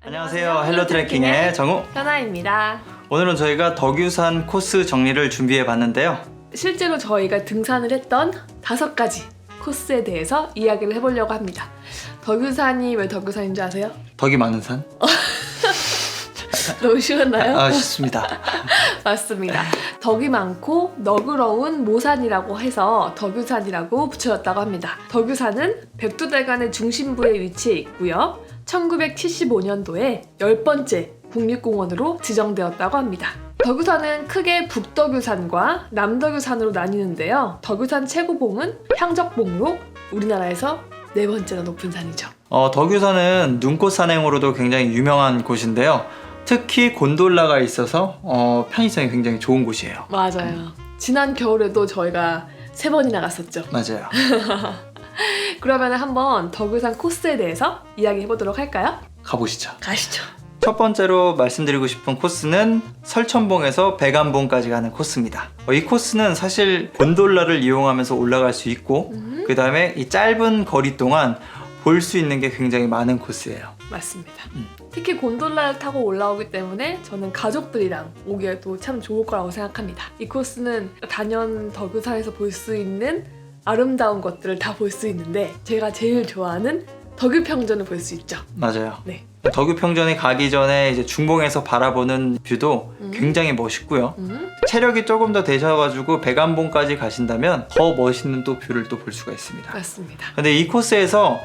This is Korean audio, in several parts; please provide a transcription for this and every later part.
안녕하세요. 헬로 트레킹의 정우 현아입니다. 오늘은 저희가 덕유산 코스 정리를 준비해 봤는데요. 실제로 저희가 등산을 했던 5가지 코스에 대해서 이야기를 해보려고 합니다. 덕유산이 왜 덕유산인 줄 아세요? 덕이 많은 산? 너무 쉬웠나요? 쉽습니다. 맞습니다. 덕이 많고 너그러운 모산이라고 해서 덕유산이라고 붙여졌다고 합니다. 덕유산은 백두대간의 중심부에 위치해 있고요. 1975년도에 10번째 국립공원으로 지정되었다고 합니다. 덕유산은 크게 북덕유산과 남덕유산으로 나뉘는데요. 덕유산 최고봉은 향적봉으로 우리나라에서 4번째나 높은 산이죠. 덕유산은 눈꽃 산행으로도 굉장히 유명한 곳인데요. 특히 곤돌라가 있어서 편의성이 굉장히 좋은 곳이에요. 맞아요. 지난 겨울에도 저희가 3번이나 갔었죠. 맞아요. 그러면 한번 덕유산 코스에 대해서 이야기해보도록 할까요? 가보시죠. 가시죠. 첫 번째로 말씀드리고 싶은 코스는 설천봉에서 백암봉까지 가는 코스입니다. 이 코스는 사실 곤돌라를 이용하면서 올라갈 수 있고 그 다음에 이 짧은 거리 동안 볼 수 있는 게 굉장히 많은 코스예요. 맞습니다. 특히 곤돌라를 타고 올라오기 때문에 저는 가족들이랑 오기에도 참 좋을 거라고 생각합니다. 이 코스는 단연 덕유산에서 볼 수 있는 아름다운 것들을 다 볼 수 있는데 제가 제일 좋아하는 덕유평전을 볼 수 있죠. 맞아요. 네. 덕유평전에 가기 전에 이제 중봉에서 바라보는 뷰도 굉장히 멋있고요. 체력이 조금 더 되셔가지고 백암봉까지 가신다면 더 멋있는 또 뷰를 또 볼 수가 있습니다. 맞습니다. 근데 이 코스에서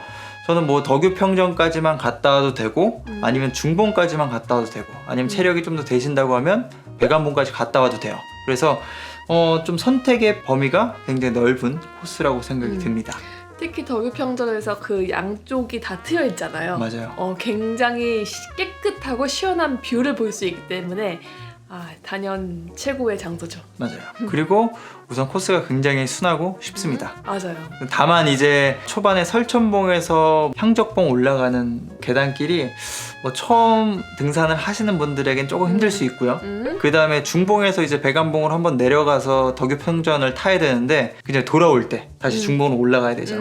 저는 뭐 덕유평전까지만 갔다 와도 되고 아니면 중봉까지만 갔다 와도 되고 아니면 체력이 좀 더 되신다고 하면 백암봉까지 갔다 와도 돼요. 그래서 좀 선택의 범위가 굉장히 넓은 코스라고 생각이 듭니다. 특히 덕유평전에서 그 양쪽이 다 트여 있잖아요. 맞아요. 굉장히 깨끗하고 시원한 뷰를 볼 수 있기 때문에 단연 최고의 장소죠. 맞아요. 그리고 우선 코스가 굉장히 순하고 쉽습니다. 맞아요. 다만 이제 초반에 설천봉에서 향적봉 올라가는 계단길이 뭐 처음 등산을 하시는 분들에겐 조금 힘들 수 있고요. 그 다음에 중봉에서 이제 백암봉을 한번 내려가서 덕유평전을 타야 되는데 그냥 돌아올 때 다시 중봉으로 올라가야 되죠.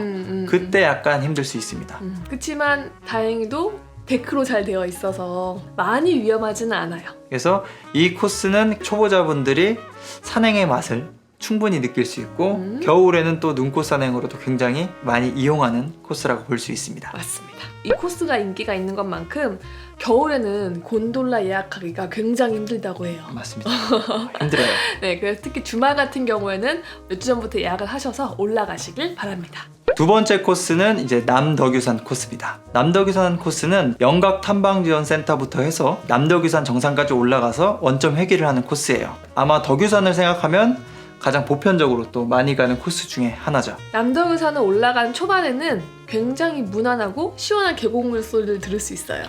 그때 약간 힘들 수 있습니다. 그렇지만 다행히도 데크로 잘 되어 있어서 많이 위험하지는 않아요. 그래서 이 코스는 초보자분들이 산행의 맛을 충분히 느낄 수 있고 겨울에는 또 눈꽃 산행으로도 굉장히 많이 이용하는 코스라고 볼 수 있습니다. 맞습니다. 이 코스가 인기가 있는 것만큼 겨울에는 곤돌라 예약하기가 굉장히 힘들다고 해요. 맞습니다. 힘들어요. 네, 그래서 특히 주말 같은 경우에는 몇 주 전부터 예약을 하셔서 올라가시길 바랍니다. 두 번째 코스는 이제 남덕유산 코스입니다. 남덕유산 코스는 영각탐방지원센터부터 해서 남덕유산 정상까지 올라가서 원점 회귀를 하는 코스예요. 아마 덕유산을 생각하면 가장 보편적으로 또 많이 가는 코스 중에 하나죠. 남덕유산을 올라간 초반에는 굉장히 무난하고 시원한 계곡물 소리를 들을 수 있어요.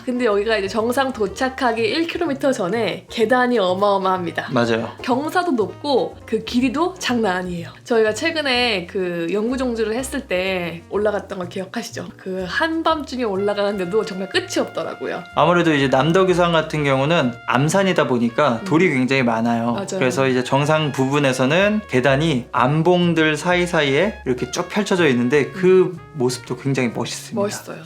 근데 여기가 이제 정상 도착하기 1km 전에 계단이 어마어마합니다. 맞아요. 경사도 높고 그 길이도 장난 아니에요. 저희가 최근에 그 영구종주를 했을 때 올라갔던 거 기억하시죠? 그 한밤중에 올라가는데도 정말 끝이 없더라고요. 아무래도 이제 남덕유산 같은 경우는 암산이다 보니까 돌이 굉장히 많아요. 맞아요. 그래서 이제 정상 부분에서는 계단이 암봉들 사이사이에 이렇게 쭉 펼쳐져 있는데 그 모습도 굉장히 멋있습니다. 멋있어요.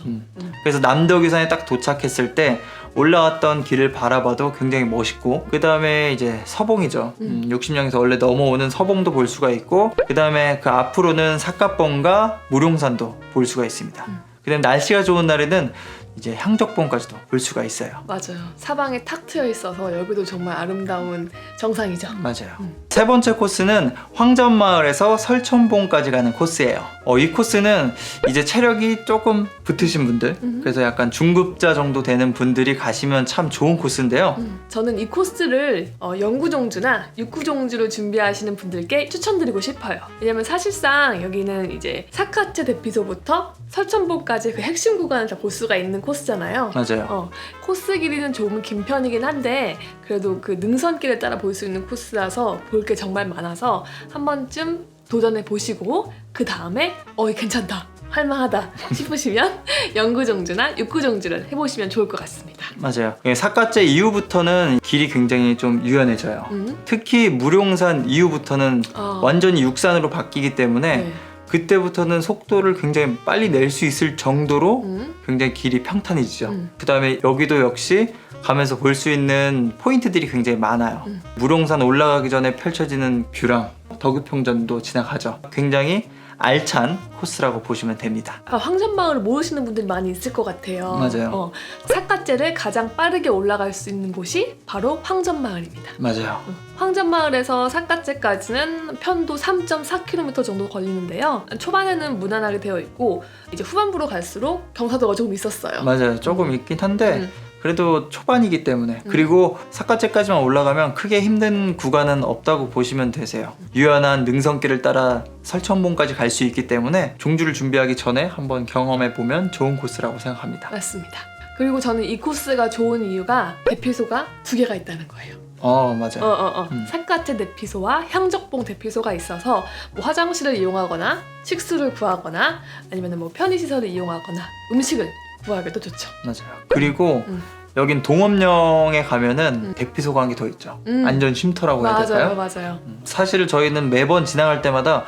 그래서 남덕유산에 딱 도착했을 때 올라왔던 길을 바라봐도 굉장히 멋있고 그 다음에 이제 서봉이죠. 60령에서 원래 넘어오는 서봉도 볼 수가 있고 그 다음에 그 앞으로는 삿갓봉과 무룡산도 볼 수가 있습니다. 그 다음에 날씨가 좋은 날에는 이제 향적봉까지도 볼 수가 있어요. 맞아요. 사방에 탁 트여 있어서 여기도 정말 아름다운 정상이죠. 맞아요. 세 번째 코스는 황전마을에서 설천봉까지 가는 코스예요. 이 코스는 이제 체력이 조금 붙으신 분들 그래서 약간 중급자 정도 되는 분들이 가시면 참 좋은 코스인데요. 저는 이 코스를 영구종주나 육구종주를 준비하시는 분들께 추천드리고 싶어요. 왜냐면 사실상 여기는 이제 사카체 대피소부터 설천봉까지 그 핵심 구간을 다 볼 수가 있는 코스잖아요. 맞아요. 코스 길이는 조금 긴 편이긴 한데 그래도 그 능선길에 따라 볼 수 있는 코스라서 볼 게 정말 많아서 한 번쯤 도전해 보시고 그 다음에 괜찮다, 할만하다 싶으시면 영구종주나 육구종주를 해보시면 좋을 것 같습니다. 맞아요. 삿갓제 이후부터는 길이 굉장히 좀 유연해져요. 특히 무룡산 이후부터는 완전히 육산으로 바뀌기 때문에 네. 그때부터는 속도를 굉장히 빨리 낼 수 있을 정도로 음. 굉장히 길이 평탄해지죠. 음. 그 다음에 여기도 역시 가면서 볼 수 있는 포인트들이 굉장히 많아요. 무룡산 올라가기 전에 펼쳐지는 뷰랑 덕유평전도 지나가죠. 굉장히 알찬 코스라고 보시면 됩니다. 황전마을을 모르시는 분들이 많이 있을 것 같아요. 맞아요. 삿갓제를 가장 빠르게 올라갈 수 있는 곳이 바로 황전마을입니다. 맞아요. 황전마을에서 삿갓제까지는 편도 3.4km 정도 걸리는데요. 초반에는 무난하게 되어 있고 이제 후반부로 갈수록 경사도가 조금 있었어요. 맞아요. 조금 있긴 한데 음. 그래도 초반이기 때문에 그리고 삿갓제까지만 올라가면 크게 힘든 구간은 없다고 보시면 되세요. 유연한 능선길을 따라 설천봉까지 갈 수 있기 때문에 종주를 준비하기 전에 한번 경험해 보면 좋은 코스라고 생각합니다. 맞습니다. 그리고 저는 이 코스가 좋은 이유가 대피소가 2개가 있다는 거예요. 맞아요. 삿갓제 대피소와 향적봉 대피소가 있어서 뭐 화장실을 이용하거나 식수를 구하거나 아니면 뭐 편의시설을 이용하거나 음식을 구하기도 좋죠. 맞아요. 그리고 음. 여긴 동업령에 가면은 대피소가 한 개 더 있죠. 안전 쉼터라고 해야 될까요? 맞아요. 사실 저희는 매번 지나갈 때마다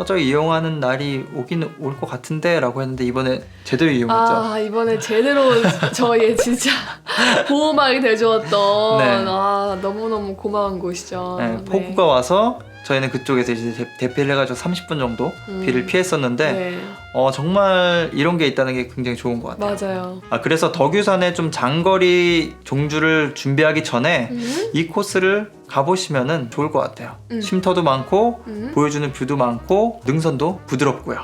저희 이용하는 날이 오긴 올 것 같은데 라고 했는데 이번에 제대로 이용했죠. 이번에 제대로 저의 진짜 보호막이 돼주었던 네. 너무너무 고마운 곳이죠. 네, 폭우가 와서 저희는 그쪽에서 이제 대피를 해가지고 30분 정도 비를 피했었는데 네. 정말 이런 게 있다는 게 굉장히 좋은 것 같아요. 맞아요. 그래서 덕유산에 좀 장거리 종주를 준비하기 전에 이 코스를 가보시면은 좋을 것 같아요. 쉼터도 많고 보여주는 뷰도 많고 능선도 부드럽고요.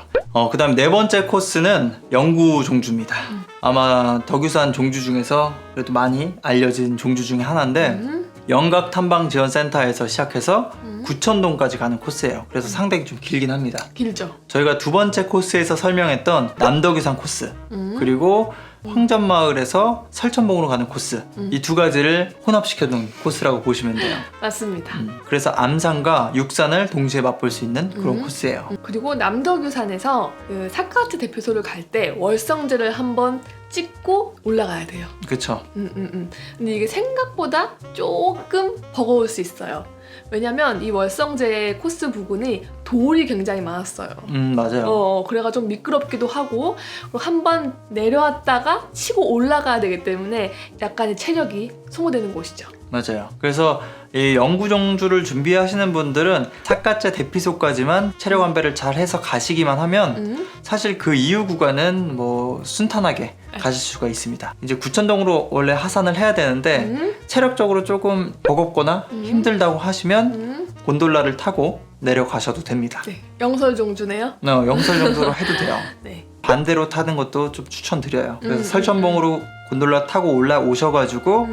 그 다음 네 번째 코스는 영구 종주입니다. 아마 덕유산 종주 중에서 그래도 많이 알려진 종주 중에 하나인데 영각 탐방 지원센터에서 시작해서 구천동까지 가는 코스예요. 그래서 상당히 좀 길긴 합니다. 길죠. 저희가 두 번째 코스에서 설명했던 남덕유산 코스 그리고 황전마을에서 설천봉으로 가는 코스 이 두 가지를 혼합시켜놓은 코스라고 보시면 돼요. 맞습니다. 그래서 암산과 육산을 동시에 맛볼 수 있는 그런 코스예요. 그리고 남덕유산에서 그 삿갓제 대피소를 갈 때 월성제를 한번 찍고 올라가야 돼요. 그쵸. 근데 이게 생각보다 조금 버거울 수 있어요. 왜냐면 이 월성제 코스 부근이 돌이 굉장히 많았어요. 맞아요. 그래가 좀 미끄럽기도 하고 그리고 한번 내려왔다가 치고 올라가야 되기 때문에 약간의 체력이 소모되는 곳이죠. 맞아요. 그래서 이 영구종주를 준비하시는 분들은 삿갓제 대피소까지만 체력 안배를 잘 해서 가시기만 하면 사실 그 이후 구간은 뭐 순탄하게 가실 수가 있습니다. 이제 구천동으로 원래 하산을 해야 되는데 체력적으로 조금 버겁거나 힘들다고 하시면 곤돌라를 타고 내려가셔도 됩니다. 네, 영설종주네요. 영설 정도로 해도 돼요. 네. 반대로 타는 것도 좀 추천드려요. 그래서 설천봉으로 곤돌라 타고 올라오셔가지고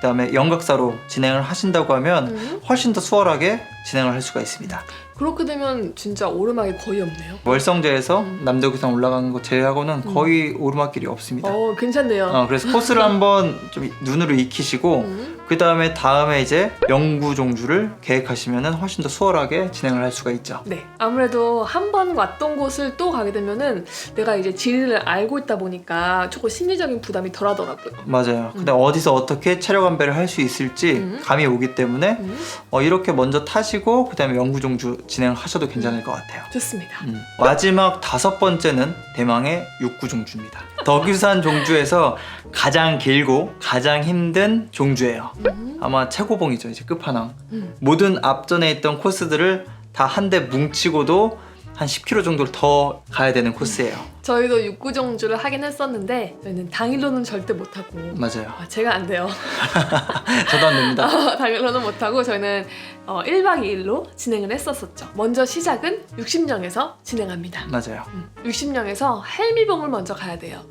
그다음에 영각사로 진행을 하신다고 하면 훨씬 더 수월하게 진행을 할 수가 있습니다. 그렇게 되면 진짜 오르막이 거의 없네요. 월성제에서 남덕유산 올라가는 거 제외하고는 거의 오르막길이 없습니다. 괜찮네요. 그래서 코스를 한번 좀 눈으로 익히시고 그 다음에 이제 영구종주를 계획하시면 훨씬 더 수월하게 진행을 할 수가 있죠. 네, 아무래도 한 번 왔던 곳을 또 가게 되면은 내가 이제 지리를 알고 있다 보니까 조금 심리적인 부담이 덜하더라고요. 맞아요. 근데 어디서 어떻게 체력 안배를 할 수 있을지 감이 오기 때문에 이렇게 먼저 타시고 그 다음에 영구종주 진행을 하셔도 괜찮을 것 같아요. 좋습니다. 마지막 5번째는 대망의 육구종주입니다. 덕유산 종주에서 가장 길고 가장 힘든 종주예요. 아마 최고봉이죠. 이제 끝판왕. 모든 앞전에 있던 코스들을 다 한데 뭉치고도 한 10km 정도를 더 가야 되는 코스예요. 저희도 육구종주를 하긴 했었는데 저희는 당일로는 절대 못하고 맞아요. 제가 안 돼요. 저도 안 됩니다. 당일로는 못하고 저희는 1박 2일로 진행을 했었었죠. 먼저 시작은 60령에서 진행합니다. 맞아요. 60령에서 할미봉을 먼저 가야 돼요.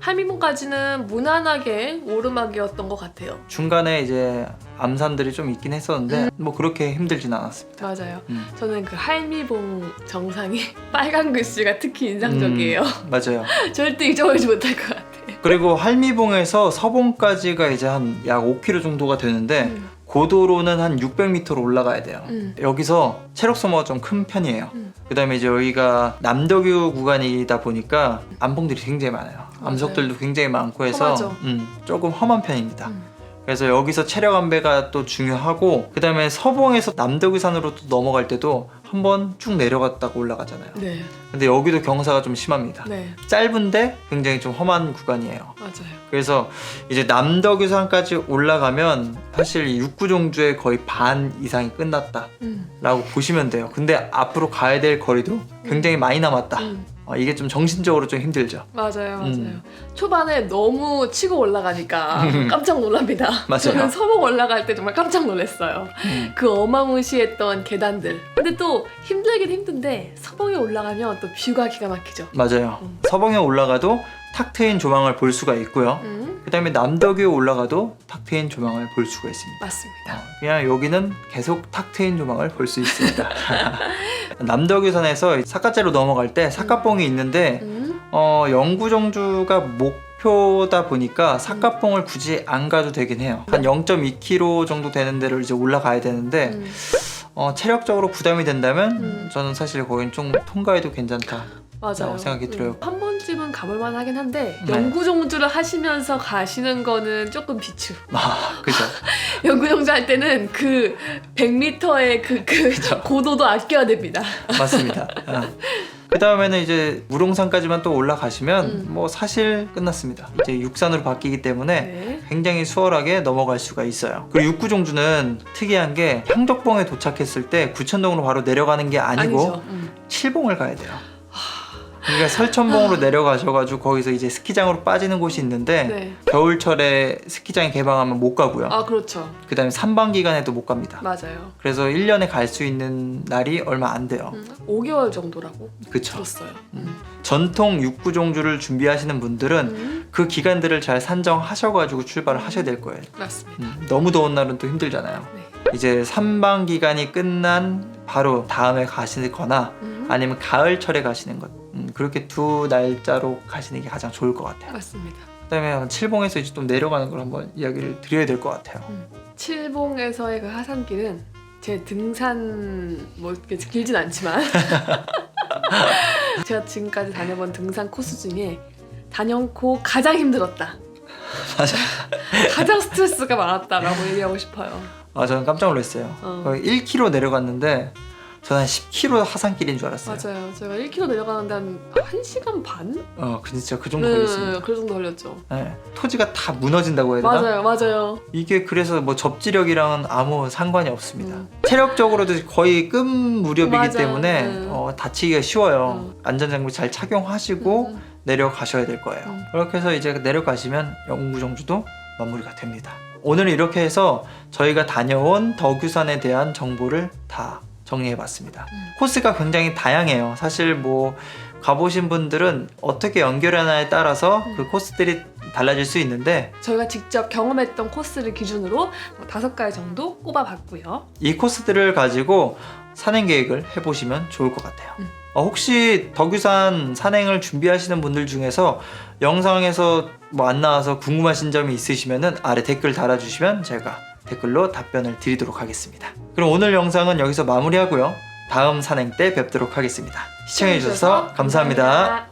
할미봉까지는 무난하게 오르막이었던 것 같아요. 중간에 이제 암산들이 좀 있긴 했었는데 뭐 그렇게 힘들진 않았습니다. 맞아요. 저는 그 할미봉 정상이 빨간 글씨가 특히 인상적이에요. 맞아요. 절대 잊어버리지 못할 것 같아요. 그리고 할미봉에서 서봉까지가 이제 한 약 5km 정도가 되는데 고도로는 한 600m로 올라가야 돼요. 여기서 체력 소모가 좀 큰 편이에요. 그 다음에 이제 여기가 남덕유 구간이다 보니까 암봉들이 굉장히 많아요. 암석들도 굉장히 많고 해서 험하죠. 조금 험한 편입니다. 그래서 여기서 체력 안배가 또 중요하고, 그 다음에 서봉에서 남덕유산으로 또 넘어갈 때도 한번 쭉 내려갔다가 올라가잖아요. 네. 근데 여기도 경사가 좀 심합니다. 네. 짧은데 굉장히 좀 험한 구간이에요. 맞아요. 그래서 이제 남덕유산까지 올라가면 사실 이 육구종주의 거의 반 이상이 끝났다라고 보시면 돼요. 근데 앞으로 가야 될 거리도 굉장히 많이 남았다. 이게 좀 정신적으로 좀 힘들죠. 맞아요. 초반에 너무 치고 올라가니까 깜짝 놀랍니다. 맞아요. 저는 서봉 올라갈 때 정말 깜짝 놀랐어요. 그 어마무시했던 계단들. 근데 또 힘들긴 힘든데 서봉에 올라가면 또 뷰가 기가 막히죠. 맞아요. 서봉에 올라가도 탁 트인 조망을 볼 수가 있고요. 그 다음에 남덕유에 올라가도 탁 트인 조망을 볼 수가 있습니다. 맞습니다. 그냥 여기는 계속 탁 트인 조망을 볼 수 있습니다. 남덕유산에서 사카째로 넘어갈 때 사카봉이 있는데 영구정주가 목표다 보니까 사카봉을 굳이 안 가도 되긴 해요. 한 0.2km 정도 되는 데를 이제 올라가야 되는데 체력적으로 부담이 된다면 저는 사실 거긴 좀 통과해도 괜찮다. 맞아요. 생각이 들어요. 한 번쯤은 가볼만 하긴 한데 네. 영구종주를 하시면서 가시는 거는 조금 비추. 그죠. 영구종주 할 때는 그 100m의 그 고도도 아껴야 됩니다. 맞습니다. 그 다음에는 이제 무롱산까지만 또 올라가시면 뭐 사실 끝났습니다. 이제 육산으로 바뀌기 때문에 네. 굉장히 수월하게 넘어갈 수가 있어요. 그리고 육구종주는 특이한 게 향덕봉에 도착했을 때 구천동으로 바로 내려가는 게 아니고 아니죠. 칠봉을 가야 돼요. 그러니까 설천봉으로 내려가셔가지고 거기서 이제 스키장으로 빠지는 곳이 있는데 네. 겨울철에 스키장이 개방하면 못 가고요. 아 그렇죠. 그 다음에 산방 기간에도 못 갑니다. 맞아요. 그래서 1년에 갈 수 있는 날이 얼마 안 돼요. 5개월 정도라고 그쵸. 들었어요. 전통 육구종주를 준비하시는 분들은 그 기간들을 잘 산정하셔가지고 출발을 하셔야 될 거예요. 맞습니다. 너무 더운 날은 또 힘들잖아요. 네. 이제 산방 기간이 끝난 바로 다음에 가시거나 아니면 가을철에 가시는 것, 그렇게 두 날짜로 가시는 게 가장 좋을 것 같아요. 맞습니다. 그다음에 칠봉에서 이제 좀 내려가는 걸 한번 이야기를 드려야 될 것 같아요. 칠봉에서의 그 하산길은 제 등산 뭐 이렇게 길진 않지만 제가 지금까지 다녀본 등산 코스 중에 단연코 가장 힘들었다. 맞아요. 가장 스트레스가 많았다라고 얘기하고 싶어요. 저는 깜짝 놀랐어요. 거의 1km 내려갔는데 저는 한 10km 하산길인 줄 알았어요. 맞아요. 제가 1km 내려가는데 한 1시간 반? 진짜 그 정도 걸렸습니다. 그 정도 걸렸죠. 네, 토지가 다 무너진다고 해야 되나? 맞아요. 이게 그래서 뭐 접지력이랑은 아무 상관이 없습니다. 체력적으로도 거의 끈 무렵이기 맞아. 때문에 다치기가 쉬워요. 안전장비 잘 착용하시고 내려가셔야 될 거예요. 그렇게 해서 이제 내려가시면 영구정주도 마무리가 됩니다. 오늘은 이렇게 해서 저희가 다녀온 덕유산에 대한 정보를 다 정리해봤습니다. 코스가 굉장히 다양해요. 사실 뭐 가보신 분들은 어떻게 연결하냐에 따라서 그 코스들이 달라질 수 있는데 저희가 직접 경험했던 코스를 기준으로 5가지 정도 꼽아봤고요. 이 코스들을 가지고 산행 계획을 해보시면 좋을 것 같아요. 혹시 덕유산 산행을 준비하시는 분들 중에서 영상에서 뭐 안 나와서 궁금하신 점이 있으시면 아래 댓글 달아주시면 제가 댓글로 답변을 드리도록 하겠습니다. 그럼 오늘 영상은 여기서 마무리하고요. 다음 산행 때 뵙도록 하겠습니다. 시청해주셔서 감사합니다.